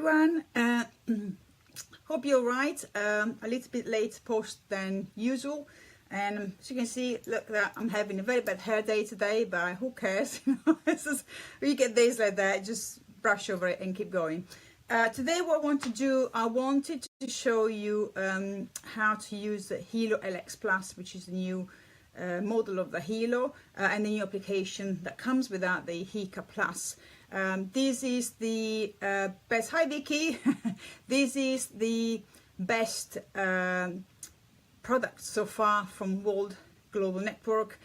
everyone. Hope you're right. A little bit late post than usual, and as you can see, look, that I'm having a very bad hair day today, but who cares? You get days like that, just brush over it and keep going. Today what I want to do, I wanted to show you how to use the Hilo LX Plus, which is the new model of the Hilo, and the new application that comes with that, the Hika Plus. This is the best, hi Vicky, this is the best product so far from World Global Network.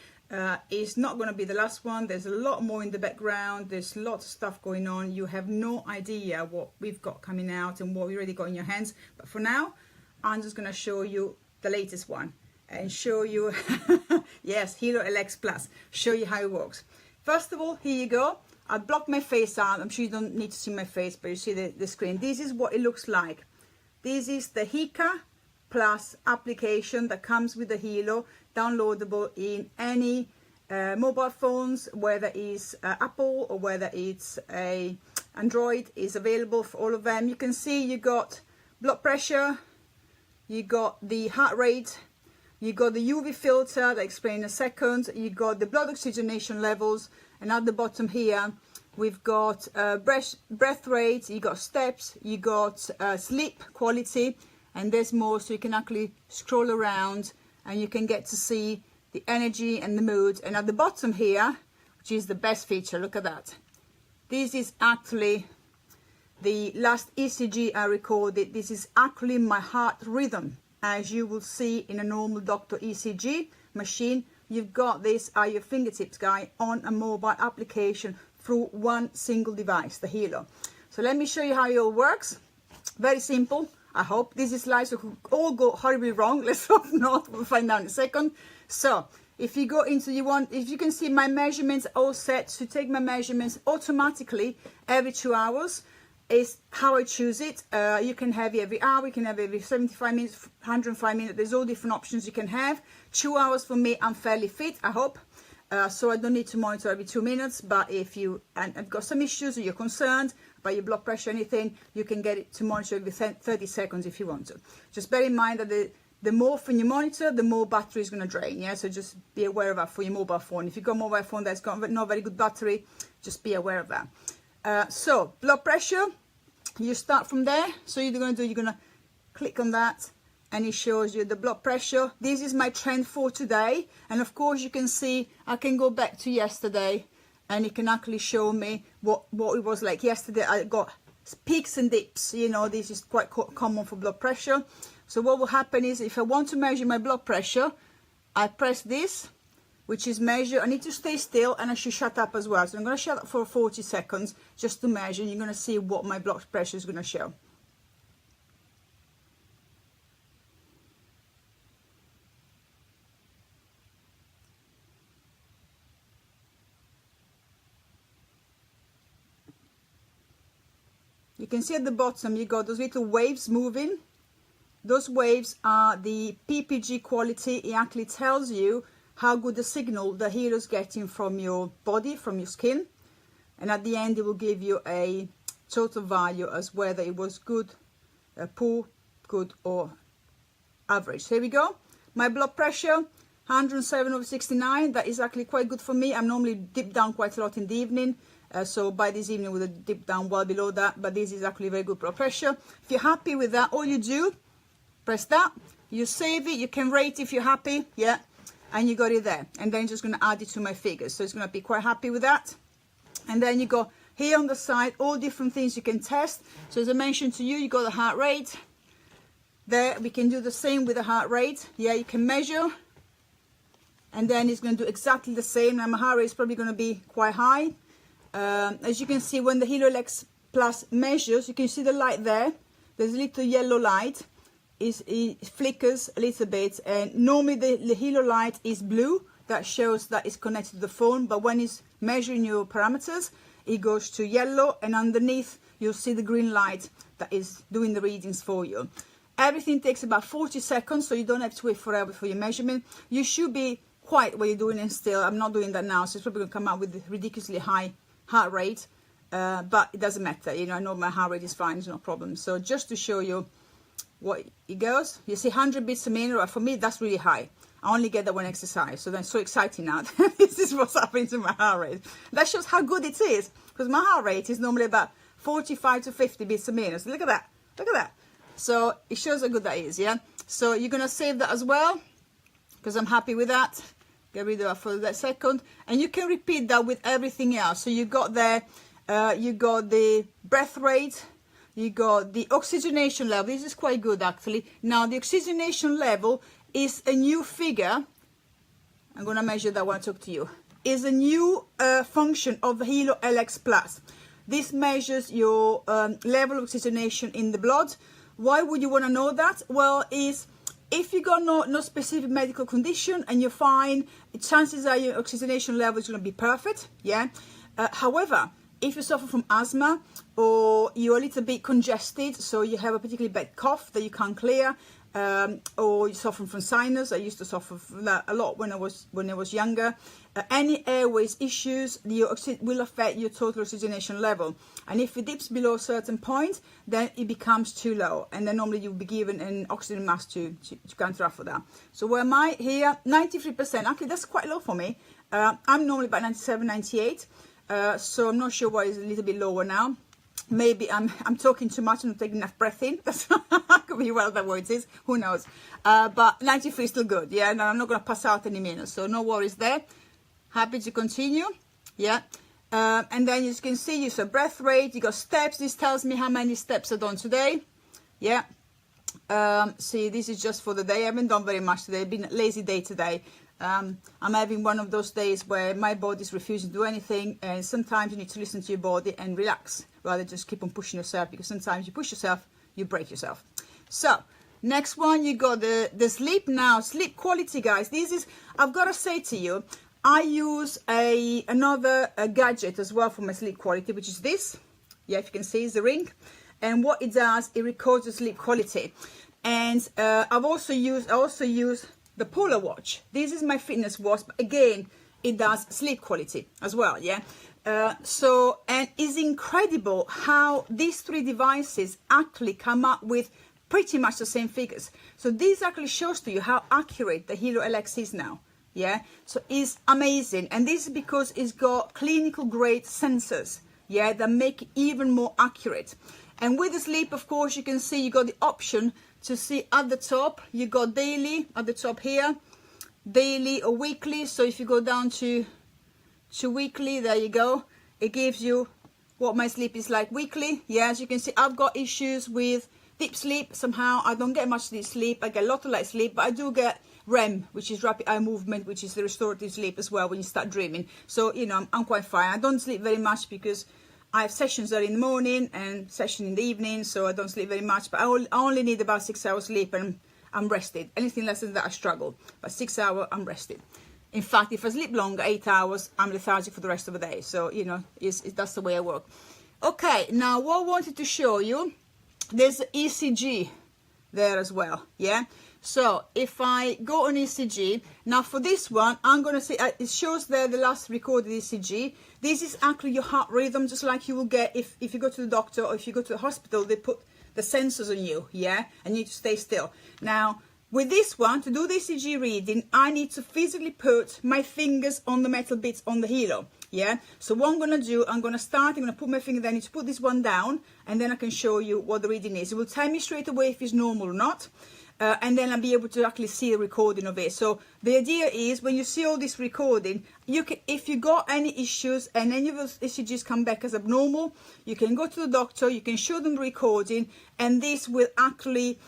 It's not going to be the last one. There's a lot more in the background. There's lots of stuff going on. You have no idea what we've got coming out and what we already got in your hands. But for now, I'm just going to show you the latest one and show you, yes, Hilo LX Plus, show you how it works. First of all, here you go. I blocked my face out. I'm sure you don't need to see my face, but you see the screen. This is what it looks like. This is the Hika Plus application that comes with the Hilo, downloadable in any mobile phones, whether it's Apple or whether it's a Android, is available for all of them. You can see you got blood pressure, you got the heart rate, you got the UV filter that I'll explain in a second, you got the blood oxygenation levels, and at the bottom here we've got breath rate, you got steps, you got sleep quality, and there's more, so you can actually scroll around and you can get to see the energy and the mood. And at the bottom here, which is the best feature, look at that. This is actually the last ECG I recorded. This is actually my heart rhythm. As you will see in a normal doctor ECG machine, you've got this at your fingertips, guy, on a mobile application through one single device, the Hilo. So let me show you how it all works. Very simple. I hope this is live, so it could all go horribly wrong. Let's hope not. We'll find out in a second. So if you go into, if you can see my measurements all set to take my measurements automatically every 2 hours is how I choose it. You can have it every hour, you can have it every 75 minutes, 105 minutes. There's all different options you can have. 2 hours for me, I'm fairly fit, I hope. So I don't need to monitor every 2 minutes, but if you have got some issues or you're concerned about your blood pressure or anything, you can get it to monitor every 30 seconds if you want to. Just bear in mind that the more often you monitor, the more battery is going to drain, yeah? So just be aware of that for your mobile phone. If you've got a mobile phone that's got not very good battery, just be aware of that. So blood pressure, you start from there. So you're going to click on that, and it shows you the blood pressure. This is my trend for today, and of course you can see I can go back to yesterday and it can actually show me what it was like yesterday. I got peaks and dips, you know, this is quite common for blood pressure. So what will happen is, if I want to measure my blood pressure, I press this, which is measure. I need to stay still, and I should shut up as well. So I'm going to shut up for 40 seconds just to measure, and you're going to see what my blood pressure is going to show. You can see at the bottom you got those little waves moving. Those waves are the PPG quality. It actually tells you how good the signal the Hilo is getting from your body, from your skin. And at the end it will give you a total value as whether it was good, poor, good or average. So here we go. My blood pressure, 107/69. That is actually quite good for me. I'm normally dip down quite a lot in the evening. So by this evening we will dip down well below that, but this is actually very good blood pressure. If you're happy with that, all you do, press that, you save it, you can rate if you're happy, yeah, and you got it there. And then you're just going to add it to my figures, so it's going to be quite happy with that. And then you go here on the side, all different things you can test. So as I mentioned to you, you got the heart rate. There, we can do the same with the heart rate. Yeah, you can measure, and then it's going to do exactly the same. Now my heart rate is probably going to be quite high. As you can see, when the Hilo LX Plus measures, you can see the light there. There's a little yellow light. It flickers a little bit, and normally the Hilo light is blue. That shows that it's connected to the phone, but when it's measuring your parameters, it goes to yellow, and underneath you'll see the green light that is doing the readings for you. Everything takes about 40 seconds, so you don't have to wait forever for your measurement. You should be quiet while you're doing it still. I'm not doing that now, so it's probably going to come out with a ridiculously high heart rate. but it doesn't matter, you know, I know my heart rate is fine, it's no problem. So just to show you what it goes, you see 100 beats a minute. For me, that's really high. I only get that when I exercise, so that's so exciting now. This is what's happening to my heart rate. That shows how good it is, because my heart rate is normally about 45 to 50 beats a minute. So look at that, look at that. So it shows how good that is, yeah? So you're gonna save that as well, because I'm happy with that. Get rid of that for that second. And you can repeat that with everything else. So you got there, you got the breath rate, you got the oxygenation level. This is quite good actually. Now the oxygenation level is a new figure. I'm going to measure that when I talk to you. Is a new function of the Hilo LX Plus. This measures your level of oxygenation in the blood. Why would you want to know that? Well, is if you got no specific medical condition and you're fine, chances are your oxygenation level is going to be perfect. Yeah. However, if you suffer from asthma or you're a little bit congested, so you have a particularly bad cough that you can't clear, or you suffer from sinus. I used to suffer from that a lot when I was younger. Any airways issues will affect your total oxygenation level, and if it dips below a certain point, then it becomes too low, and then normally you'll be given an oxygen mask to counteract for that. So where am I here? 93%. Actually, that's quite low for me. I'm normally about 97, 98. So I'm not sure why it's a little bit lower now. Maybe I'm talking too much and not taking enough breath in. That's could be well that what it is. Who knows? But 93 is still good. Yeah, and I'm not going to pass out any minute. So no worries there. Happy to continue. Yeah. And then you can see your breath rate. You got steps. This tells me how many steps I've done today. Yeah. See, this is just for the day. I haven't done very much today. It's been a lazy day today. I'm having one of those days where my body's refusing to do anything, and sometimes you need to listen to your body and relax rather than just keep on pushing yourself, because sometimes you push yourself, you break yourself. So next one, you got the sleep. Now sleep quality, guys, this is, I've got to say to you, I use another gadget as well for my sleep quality, which is this. Yeah, if you can see, it's the ring, and what it does, it records the sleep quality. And I also use the Polar watch. This is my fitness watch, but again, it does sleep quality as well. Yeah. And it's incredible how these three devices actually come up with pretty much the same figures. So this actually shows to you how accurate the Hilo LX is now. Yeah. So it's amazing, and this is because it's got clinical grade sensors. Yeah, that make it even more accurate. And with the sleep, of course, you can see you got the option to see at the top, you got daily at the top here, daily or weekly. So if you go down to weekly, there you go. It gives you what my sleep is like weekly. Yeah, as you can see, I've got issues with deep sleep. Somehow I don't get much deep sleep. I get a lot of light sleep, but I do get REM, which is rapid eye movement, which is the restorative sleep as well when you start dreaming. So, you know, I'm quite fine. I don't sleep very much because I have sessions early in the morning and session in the evening, so I don't sleep very much. But I only need about 6 hours sleep, and I'm rested. Anything less than that, I struggle. But 6 hours, I'm rested. In fact, if I sleep longer, 8 hours, I'm lethargic for the rest of the day. So, you know, that's the way I work. Okay, now what I wanted to show you, there's ECG there as well. Yeah. So if I go on ECG, now for this one, I'm going to say, it shows there the last recorded ECG. This is actually your heart rhythm, just like you will get if you go to the doctor or if you go to the hospital, they put the sensors on you, yeah, and you need to stay still. Now, with this one, to do the ECG reading, I need to physically put my fingers on the metal bits on the Hilo, yeah. So what I'm going to do, I'm going to put my finger there, I need to put this one down, and then I can show you what the reading is. It will tell me straight away if it's normal or not. And then I'll be able to actually see the recording of it. So the idea is, when you see all this recording, you can, if you got any issues and any of those ECGs come back as abnormal, you can go to the doctor, you can show them the recording, and this will actually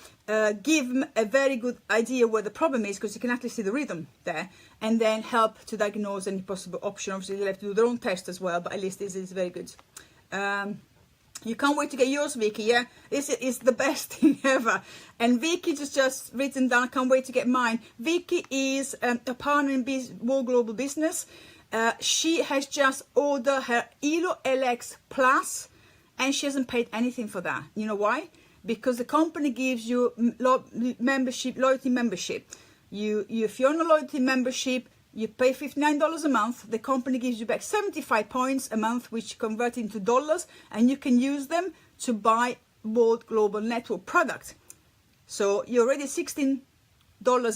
give them a very good idea where the problem is, because you can actually see the rhythm there, and then help to diagnose any possible option. Obviously, they'll have to do their own test as well, but at least this is very good. You can't wait to get yours, Vicky, yeah? This is the best thing ever. And Vicky just written down, I can't wait to get mine. Vicky is a partner in World Global Business. She has just ordered her Hilo LX Plus, and she hasn't paid anything for that. You know why? Because the company gives you loyalty membership. If you're on a loyalty membership, You pay $59 a month. The company gives you back 75 points a month, which convert into dollars, and you can use them to buy World Global Network product. So you're already $16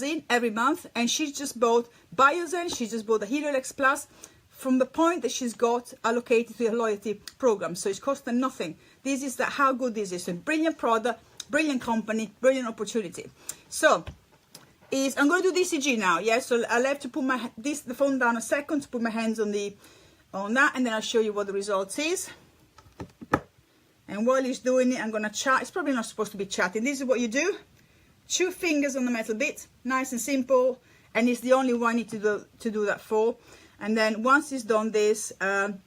in every month, and she just bought Biozen, she just bought the HeroLex Plus from the point that she's got allocated to a loyalty program. So it's cost them nothing. This is how good this is. A brilliant product, brilliant company, brilliant opportunity. So I'm going to do the ECG now. Yeah, so I'll have to put the phone down a second to put my hands on that, and then I'll show you what the results is. And while he's doing it, I'm going to chat. It's probably not supposed to be chatting. This is what you do. 2 fingers on the metal bit, nice and simple, and it's the only one you need to do that for. And then once he's done this, I'll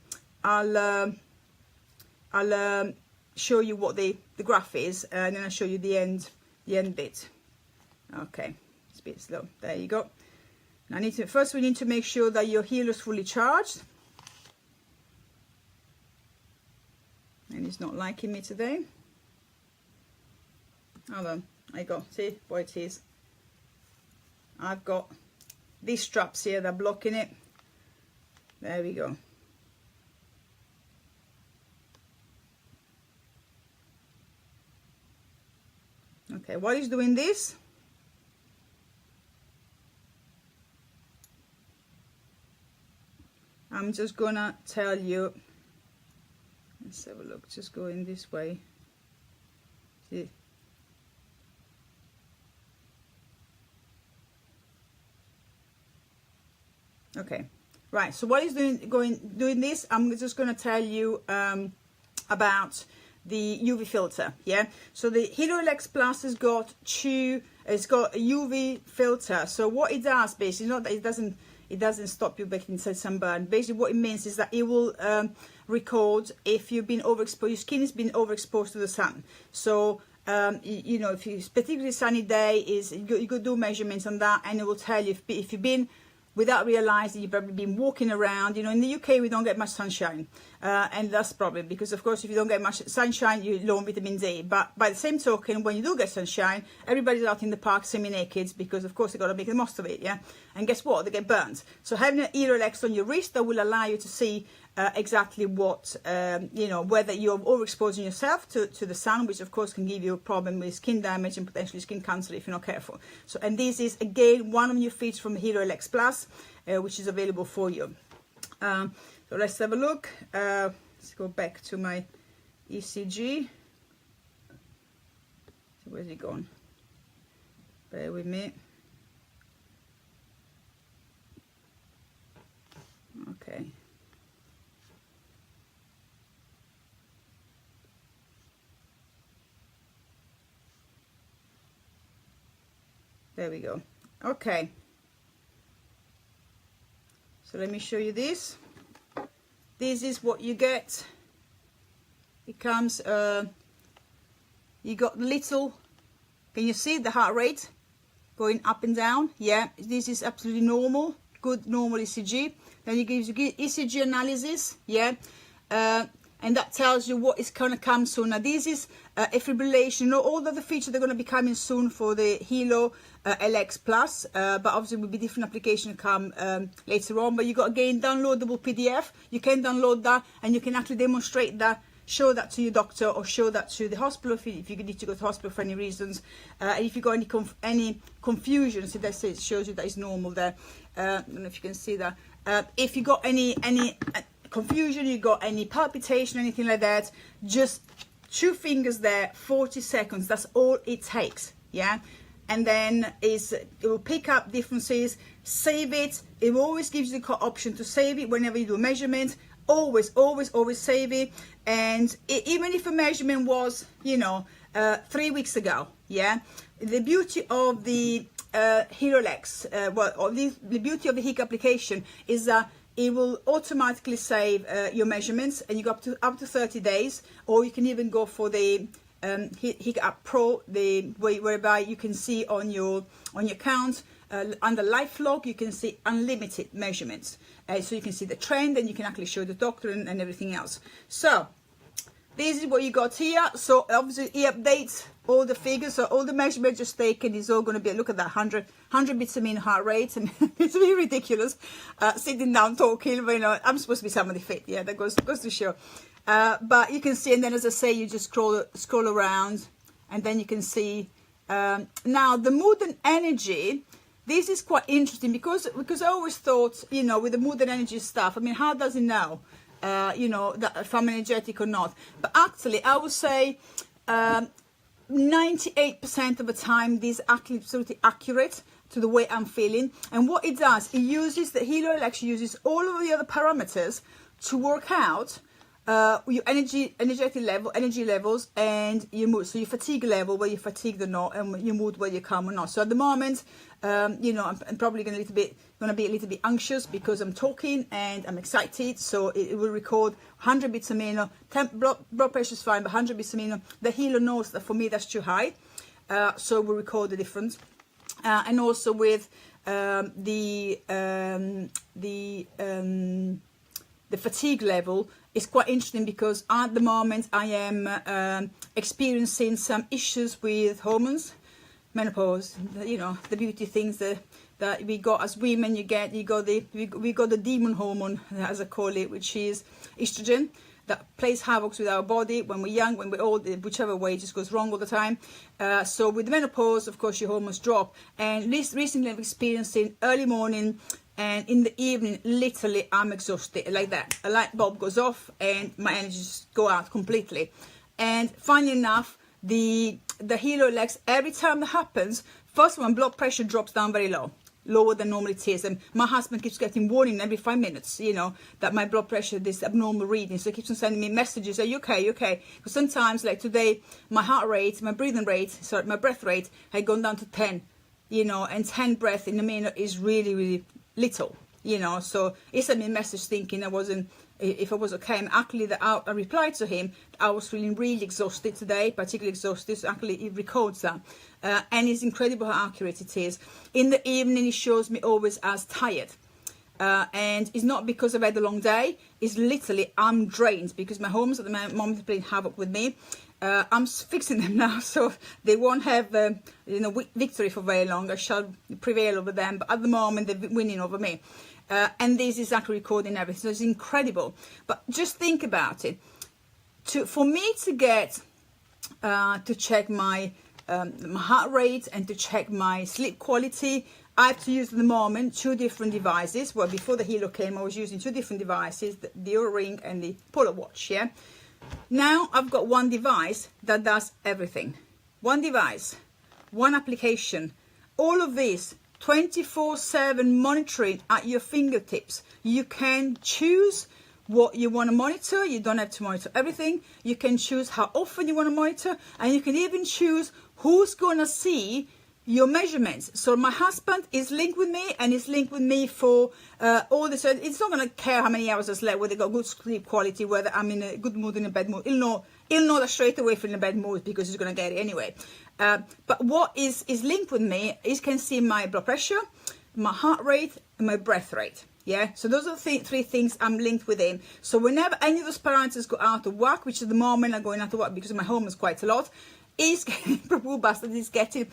show you what the graph is, and then I'll show you the end bit. Okay, it's a bit slow. There you go. Now first we need to make sure that your healer is fully charged. And it's not liking me today. Hold on, I go. See what it is. I've got these straps here that are blocking it. There we go. Okay, while he's doing this, I'm just gonna tell you. Let's have a look, just going this way. See? Okay, right, so while he's doing this, I'm just going to tell you about the UV filter. Yeah, so the HeroLex Plus has got it's got a UV filter. So what it does basically, not that it doesn't stop you getting sunburn. Basically what it means is that it will record if you've been overexposed, your skin has been overexposed to the sun. So you know, if it's particularly sunny day, you could do measurements on that, and it will tell you if you've been, without realizing, you've probably been walking around. You know, in the UK we don't get much sunshine, and that's probably because, of course, if you don't get much sunshine, you're low on vitamin D. But by the same token, when you do get sunshine, everybody's out in the park semi-naked because, of course, they got to make the most of it. Yeah, and guess what? They get burnt. So having an HeroLex on your wrist, that will allow you to see exactly what you know, whether you're overexposing yourself to the sun, which of course can give you a problem with skin damage and potentially skin cancer if you're not careful. So, and this is again one of your features from HeroLex Plus, which is available for you. So let's have a look. Let's go back to my ECG. So where's it gone? Bear with me. Okay. There we go. Okay, so let me show you this. This is what you get. It comes you got little, can you see the heart rate going up and down? Yeah, this is absolutely normal, good normal ECG. Then it gives you ECG analysis. Yeah, and that tells you what is going to come soon. Now this is a fibrillation. You know, all the other features they're going to be coming soon for the HeroLex Plus, but obviously will be different application come later on. But you got again downloadable PDF. You can download that, and you can actually demonstrate that, show that to your doctor, or show that to the hospital if you need to go to the hospital for any reasons. And if you got any confusion, see that it shows you that it's normal there. I don't know if you can see that. If you got any confusion, you got any palpitation, anything like that, just 2 fingers there, 40 seconds, that's all it takes. Yeah, and then it will pick up differences, save it. It always gives you the option to save it whenever you do a measurement. Always save it. And even if a measurement was, you know, 3 weeks ago, yeah, the beauty of the HeroLex, the beauty of the HIC application is that it will automatically save your measurements, and you go up to 30 days, or you can even go for the HIC App Pro, whereby you can see on your account under Life Log, you can see unlimited measurements, so you can see the trend, and you can actually show the doctor and everything else. So this is what you got here. So obviously he updates all the figures, so all the measurements just taken is all going to be, look at that, 100 beats a minute heart rate, and it's really ridiculous sitting down talking, but, you know, I'm supposed to be somebody fit, yeah, that goes to show. But you can see, and then as I say, you just scroll around, and then you can see now the mood and energy. This is quite interesting because I always thought, you know, with the mood and energy stuff, I mean, how does it know, you know, that if I'm energetic or not? But actually, I would say 98% of the time, this is absolutely accurate to the way I'm feeling. And what it does, it uses, the Helo actually uses all of the other parameters to work out your energetic level, energy levels, and your mood. So your fatigue level, where you're fatigued or not, and your mood, where you're calm or not. So at the moment, you know, I'm probably going to be a little bit anxious because I'm talking and I'm excited. So it will record 100 beats a minute. Blood pressure is fine, but 100 beats a minute. The Helo knows that for me that's too high, so we'll record the difference. And also with the fatigue level is quite interesting because at the moment I am experiencing some issues with hormones, menopause, you know, the beauty things that we got as women. We got the demon hormone, as I call it, which is estrogen, that plays havoc with our body when we're young, when we're old, whichever way, it just goes wrong all the time. So with menopause, of course, your hormones drop. And recently I'm experiencing early morning and in the evening, literally I'm exhausted like that. A light bulb goes off and my energy just go out completely. And funny enough, the Helo Lex, every time that happens, first one, blood pressure drops down very low, lower than normally it is. And my husband keeps getting warning every 5 minutes, you know, that my blood pressure, this abnormal reading. So he keeps on sending me messages, are you okay, you okay? Because sometimes, like today, my heart rate, my breathing rate, sorry, my breath rate had gone down to 10, you know, and 10 breaths in a minute is really, really little, you know. So he sent me a message thinking if I was okay. And actually I replied to him, I was feeling really exhausted today, particularly exhausted. So actually he records that. And it's incredible how accurate it is. In the evening, it shows me always as tired. And it's not because I've had a long day. It's literally I'm drained because my hormones at the moment are playing havoc with me. I'm fixing them now, so they won't have you know, victory for very long. I shall prevail over them, but at the moment they're winning over me. And this is actually recording everything, so it's incredible. But just think about it. For me to get to check my heart rate and to check my sleep quality, I have to use at the moment 2 different devices. Well, before the Helo came, I was using 2 different devices, the Oura Ring and the Polar Watch, yeah? Now I've got one device that does everything. One device, one application, all of this 24/7 monitoring at your fingertips. You can choose what you want to monitor. You don't have to monitor everything. You can choose how often you want to monitor, and you can even choose who's going to see your measurements. So my husband is linked with me, and he's linked with me for all this. It's not going to care how many hours I slept, whether I got good sleep quality, whether I'm in a good mood, in a bad mood. He'll know that straight away if I'm in a bad mood because he's going to get it anyway. But what is linked with me is can see my blood pressure, my heart rate, and my breath rate. Yeah, so those are the 3 things I'm linked with him. So whenever any of those parameters go out of whack, which at the moment I'm going out of whack because my hormones quite a lot, he's getting, poor bastard, he's getting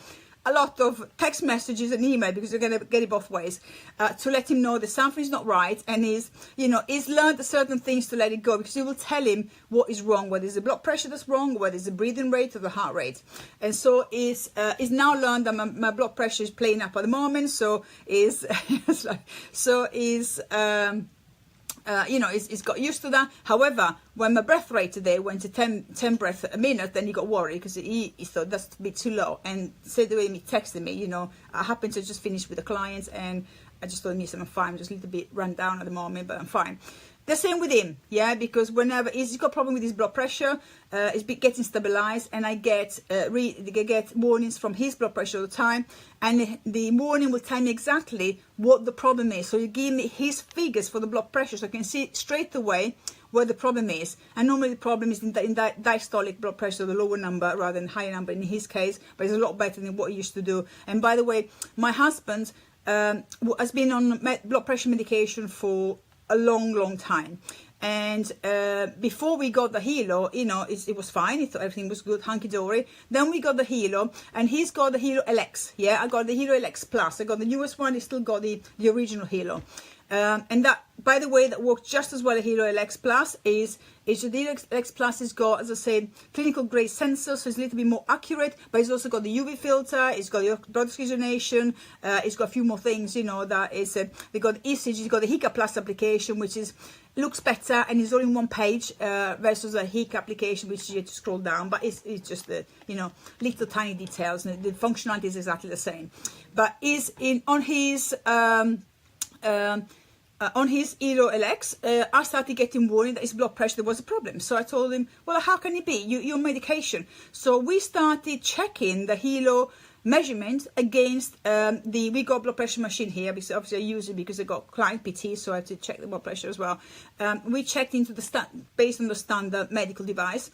a lot of text messages and email, because you're going to get it both ways, to let him know that something's not right, and he's learned certain things to let it go, because it will tell him what is wrong, whether it's the blood pressure that's wrong, whether it's the breathing rate or the heart rate. And so he's now learned that my blood pressure is playing up at the moment, so he's he's got used to that. However, when my breath rate today went to 10 breaths a minute, then he got worried because he thought that's a bit too low. And straight away he texted me, I happened to just finish with a client and I just told him, I'm fine, I'm just a little bit run down at the moment, but I'm fine. The same with him, yeah, because whenever he's got a problem with his blood pressure, it's getting stabilized, and I get warnings from his blood pressure all the time, and the warning will tell me exactly what the problem is. So you give me his figures for the blood pressure, so I can see straight away where the problem is. And normally the problem is in diastolic blood pressure, the lower number rather than higher number in his case, but it's a lot better than what he used to do. And by the way, my husband has been on blood pressure medication for a long time, And before we got the Hilo, you know, it was fine. He thought everything was good, hunky-dory. Then we got the Hilo, and he's got the Hilo LX. Yeah, I got the Hilo LX Plus. I got the newest one. He still got the original Hilo. And that, by the way, that works just as well as Hilo LX Plus is the Hilo LX Plus has got, as I said, clinical grade sensor, so it's a little bit more accurate, but it's also got the UV filter, it's got the blood oxygenation, it's got a few more things, you know, that is, they got the ECG, it's got the HICA Plus application, which is, looks better and is all in one page, versus a HICA application, which you have to scroll down, but it's just the, you know, little tiny details, and the functionality is exactly the same. But is on his Hilo LX, I started getting worried that his blood pressure was a problem. So I told him, well, how can it be? You're on medication. So we started checking the Hilo measurement against we got blood pressure machine here, because obviously I use it because I got client PT, so I had to check the blood pressure as well. We checked into the based on the standard medical device,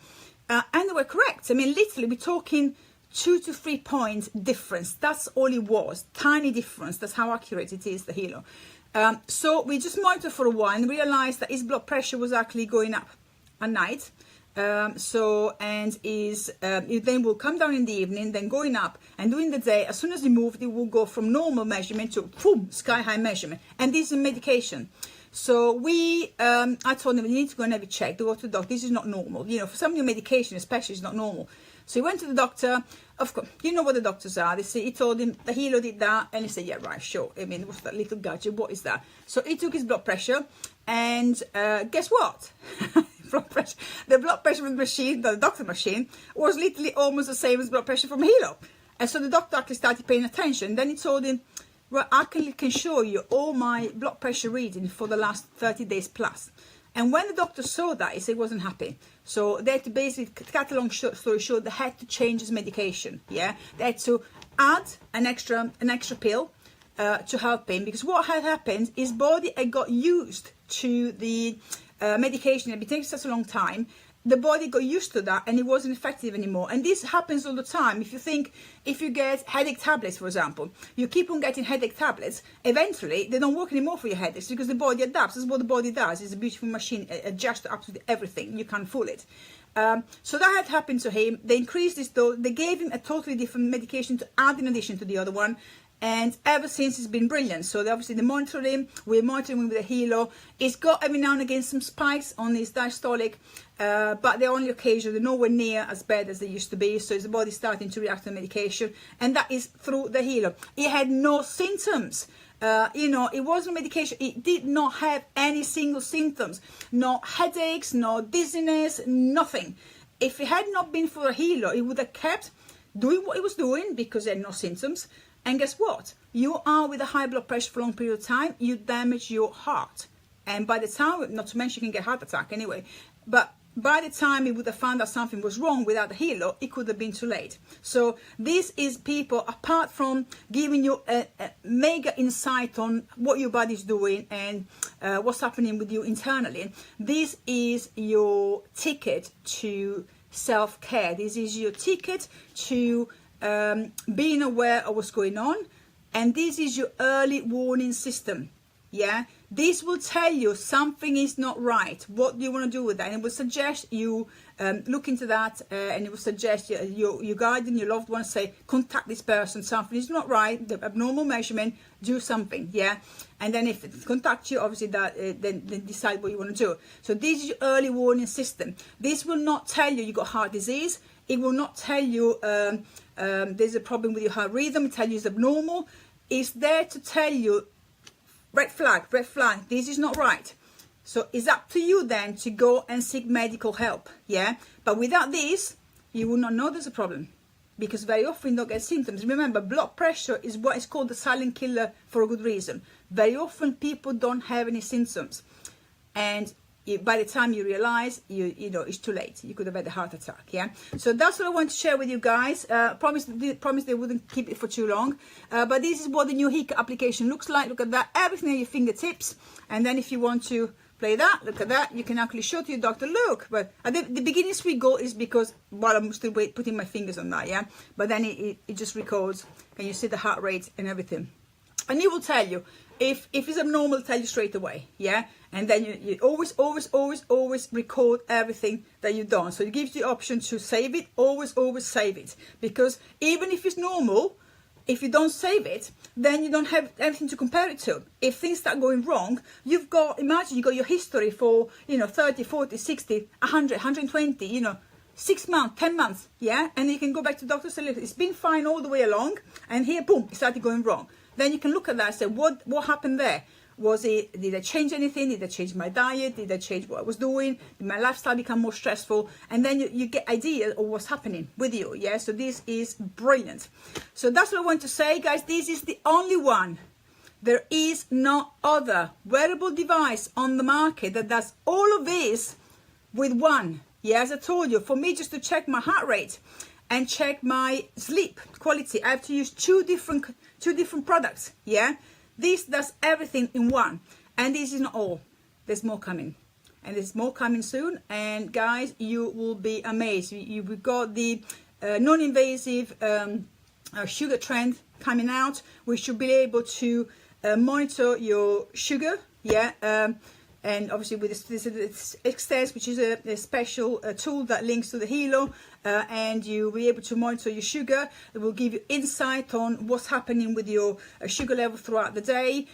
and they were correct. I mean, literally, we're talking 2 to 3 points difference. That's all it was, tiny difference. That's how accurate it is, the Hilo. So we just monitored for a while and realized that his blood pressure was actually going up at night. And it then will come down in the evening, then going up, and during the day, as soon as he moved, it will go from normal measurement to boom, sky high measurement. And this is medication. So I told him, you need to go and have a check, to go to the doctor. This is not normal. You know, for some of your medication, especially, it's not normal. So he went to the doctor. Of course, you know what the doctors are. They say, he told him the Hilo did that, and he said, yeah, right, sure. I mean, what's that little gadget? What is that? So he took his blood pressure, and guess what? The blood pressure from the machine, the doctor machine, was literally almost the same as blood pressure from Hilo. And so the doctor actually started paying attention. Then he told him, well, I can show you all my blood pressure reading for the last 30 days plus. And when the doctor saw that, he said he wasn't happy. So they had to basically, cut a long story short, they had to change his medication. Yeah, they had to add an extra pill to help him, because what had happened, his body had got used to the medication. It had been taking such a long time. The body got used to that, and it wasn't effective anymore. And this happens all the time. If you get headache tablets, for example, you keep on getting headache tablets, eventually they don't work anymore for your headaches, because the body adapts. That's what the body does. It's a beautiful machine. It adjusts to absolutely everything. You can't fool it. So that had happened to him. They increased this dose. They gave him a totally different medication to add in addition to the other one. And ever since, it's been brilliant. So they monitor him. We're monitoring him with a Hilo. He's got every now and again some spikes on his diastolic, but they're only occasional. They're nowhere near as bad as they used to be. So his body's starting to react to the medication, and that is through the Hilo. He had no symptoms. You know, it wasn't medication. It did not have any single symptoms. No headaches, no dizziness, nothing. If it had not been for a Hilo, he would have kept doing what he was doing because he had no symptoms. And guess what? You are with a high blood pressure for a long period of time, you damage your heart. And by the time, not to mention you can get a heart attack anyway, but by the time he would have found out something was wrong without the Hilo, it could have been too late. So this is, people, apart from giving you a mega insight on what your body's doing and what's happening with you internally, this is your ticket to self-care. This is your ticket to being aware of what's going on, and this is your early warning system. Yeah, this will tell you something is not right. What do you want to do with that? And it will suggest you look into that, and it will suggest your guardian, your loved one, say, contact this person. Something is not right. The abnormal measurement. Do something. Yeah, and then if it contacts you, obviously that then decide what you want to do. So this is your early warning system. This will not tell you got heart disease. It will not tell you there's a problem with your heart rhythm. It tells you it's abnormal. It's there to tell you, red flag, this is not right. So it's up to you then to go and seek medical help. Yeah, but without this, you will not know there's a problem, because very often you don't get symptoms. Remember, blood pressure is what is called the silent killer for a good reason. Very often people don't have any symptoms, and by the time you realize, you know, it's too late. You could have had a heart attack. Yeah. So that's what I want to share with you guys. Promise they wouldn't keep it for too long. But this is what the new HICA application looks like. Look at that. Everything at your fingertips. And then if you want to play that, look at that. You can actually show to your doctor, look. But at the beginning screen go is because while I'm still putting my fingers on that. Yeah. But then it just records, and you see the heart rate and everything. And it will tell you if it's abnormal, tell you straight away, yeah. And then you always record everything that you've done. So it gives you the option to save it. Always save it, because even if it's normal, if you don't save it, then you don't have anything to compare it to. If things start going wrong, you've got, imagine you got your history for, you know, 30, 40, 60, 100, 120, you know, 6 months, 10 months, yeah. And you can go back to the doctor and say, look, it's been fine all the way along, and here, boom, it started going wrong. Then you can look at that and say, what happened there? Did I change anything? Did I change my diet? Did I change what I was doing? Did my lifestyle become more stressful? And then you get idea of what's happening with you, yeah? So this is brilliant. So that's what I want to say, guys. This is the only one. There is no other wearable device on the market that does all of this with one. Yeah, as I told you, for me just to check my heart rate and check my sleep quality, I have to use two different products, yeah? This does everything in one. And this is not all. There's more coming. And there's more coming soon. And guys, you will be amazed. We've got the non-invasive sugar trend coming out. We should be able to monitor your sugar, yeah? And obviously with this Extends, which is a special tool that links to the Hilo, and you'll be able to monitor your sugar. It will give you insight on what's happening with your sugar level throughout the day,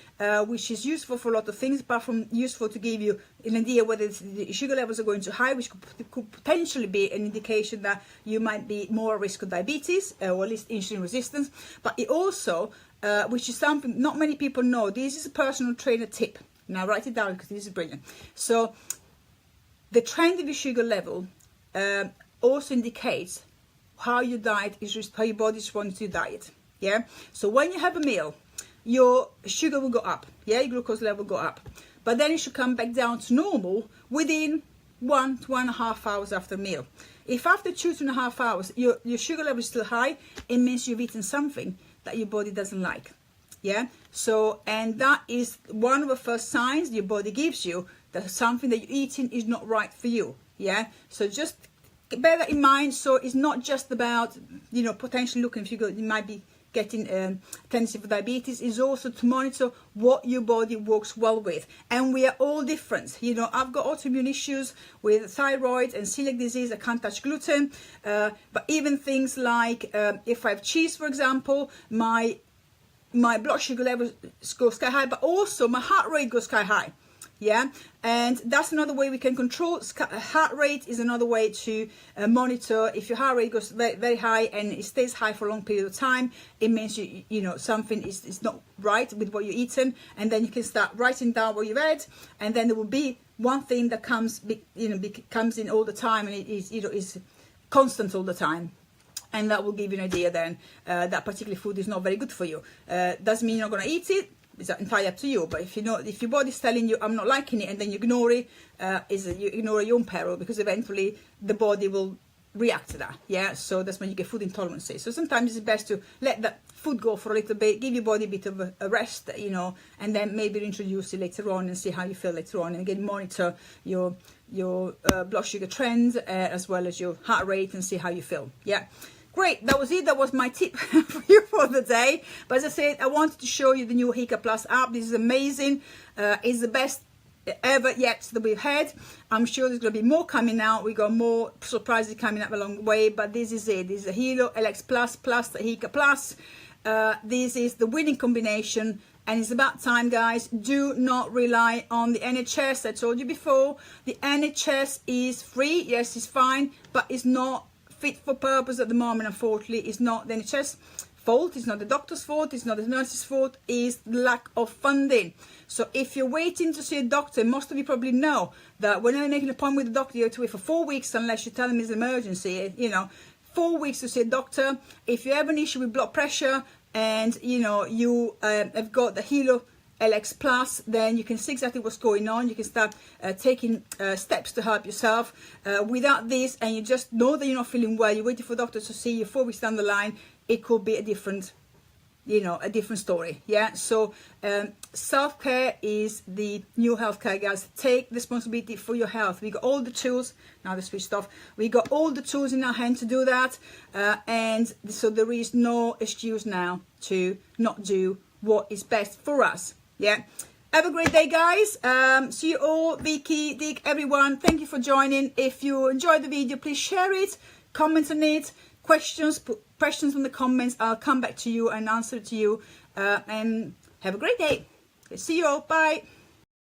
which is useful for a lot of things, apart from useful to give you an idea whether the sugar levels are going too high, which could potentially be an indication that you might be more at risk of diabetes, or at least insulin resistance. But it also, which is something not many people know, this is a personal trainer tip. Now write it down because this is brilliant. So the trend of your sugar level also indicates how your diet is, how your body responds to your diet. Yeah. So when you have a meal, your sugar will go up. Yeah, your glucose level will go up, but then it should come back down to normal within 1 to 1.5 hours after a meal. If after 2 to 2.5 hours your sugar level is still high, it means you've eaten something that your body doesn't like. Yeah, so, and that is one of the first signs your body gives you that something that you're eating is not right for you. Yeah, so just bear that in mind. So it's not just about, you know, potentially looking if you might be getting tendency for diabetes. Is also to monitor what your body works well with, and we are all different. You know, I've got autoimmune issues with thyroid and celiac disease. I can't touch gluten, but even things like if I have cheese, for example, my blood sugar levels go sky high, but also my heart rate goes sky high. Yeah, and that's another way we can control. Heart rate is another way to monitor. If your heart rate goes very, very high and it stays high for a long period of time, it means you know something is not right with what you're eating. And then you can start writing down what you've had, and then there will be one thing that comes in all the time, and it is, you know, is constant all the time. And that will give you an idea then that particular food is not very good for you. Doesn't mean you're not going to eat it. It's entirely up to you. But if you know, if your body's telling you I'm not liking it, and then you ignore it, you ignore your own peril, because eventually the body will react to that. Yeah, so that's when you get food intolerances. So sometimes it's best to let that food go for a little bit, give your body a bit of a rest, you know, and then maybe introduce it later on and see how you feel later on, and again monitor your blood sugar trends as well as your heart rate, and see how you feel. Yeah. Great, that was it. That was my tip for you for the day. But as I said, I wanted to show you the new Hika Plus app. This is amazing. It's the best ever yet that we've had. I'm sure there's going to be more coming out. We got more surprises coming up along the way. But this is it. This is the Hilo LX Plus plus the Hika Plus. This is the winning combination. And it's about time, guys. Do not rely on the NHS. I told you before. The NHS is free. Yes, it's fine. But it's not fit for purpose at the moment. Unfortunately, it's not the NHS fault, it's not the doctor's fault, it's not the nurse's fault, it's lack of funding. So if you're waiting to see a doctor, most of you probably know that when I make an appointment with a doctor, you have to wait for 4 weeks unless you tell them it's an emergency. You know, 4 weeks to see a doctor. If you have an issue with blood pressure and you know you have got the Hilo LX Plus, then you can see exactly what's going on. You can start taking steps to help yourself. Without this, and you just know that you're not feeling well, you're waiting for doctors to see you 4 weeks down the line, it could be a different, you know, a different story. Yeah, so self-care is the new healthcare, guys. Take responsibility for your health. We got all the tools. Now they switched off. We got all the tools in our hand to do that, and so there is no excuse now to not do what is best for us. Yeah. Have a great day, guys. See you all. Vicky, Dick, everyone. Thank you for joining. If you enjoyed the video, please share it, comment on it, questions, put questions in the comments. I'll come back to you and answer to you. And have a great day. See you all. Bye.